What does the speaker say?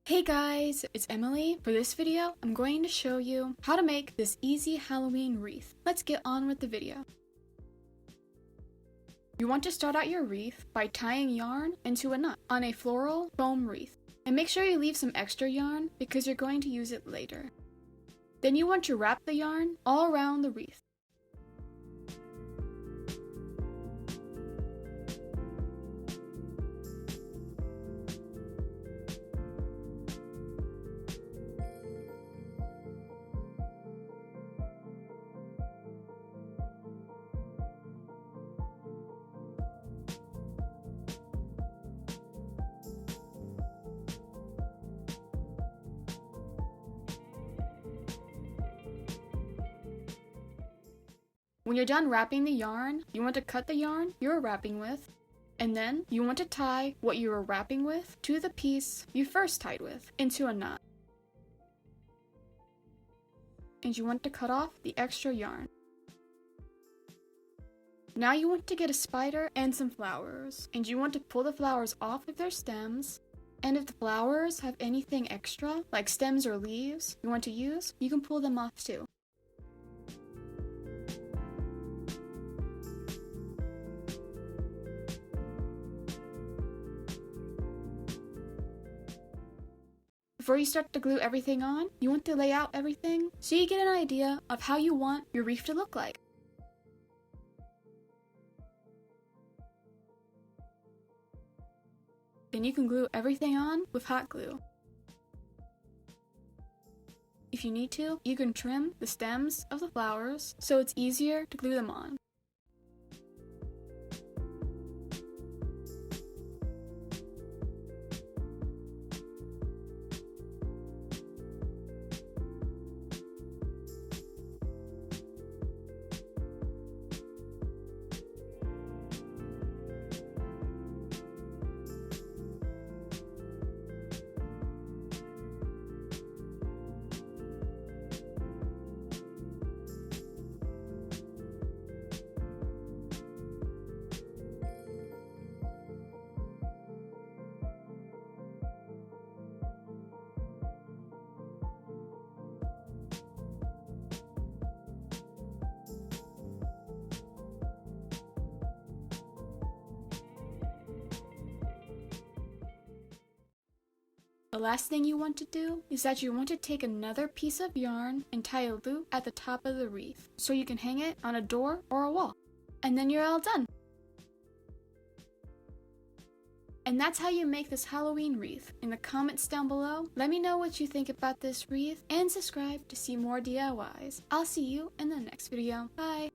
Hey guys, it's Emily. For this video, I'm going to show you how to make this easy Halloween wreath. Let's get on with the video. You want to start out your wreath by tying yarn into a knot on a floral foam wreath. And make sure you leave some extra yarn because you're going to use it later. Then you want to wrap the yarn all around the wreath. When you're done wrapping the yarn, you want to cut the yarn you're wrapping with, and then you want to tie what you were wrapping with to the piece you first tied with into a knot. And you want to cut off the extra yarn. Now you want to get a spider and some flowers, and you want to pull the flowers off of their stems, and if the flowers have anything extra, like stems or leaves you want to use, you can pull them off too. Before you start to glue everything on, you want to lay out everything so you get an idea of how you want your wreath to look like. Then you can glue everything on with hot glue. If you need to, you can trim the stems of the flowers so it's easier to glue them on. The last thing you want to do is that you want to take another piece of yarn and tie a loop at the top of the wreath so you can hang it on a door or a wall. And then you're all done. And that's how you make this Halloween wreath. In the comments down below, let me know what you think about this wreath and subscribe to see more DIYs. I'll see you in the next video. Bye!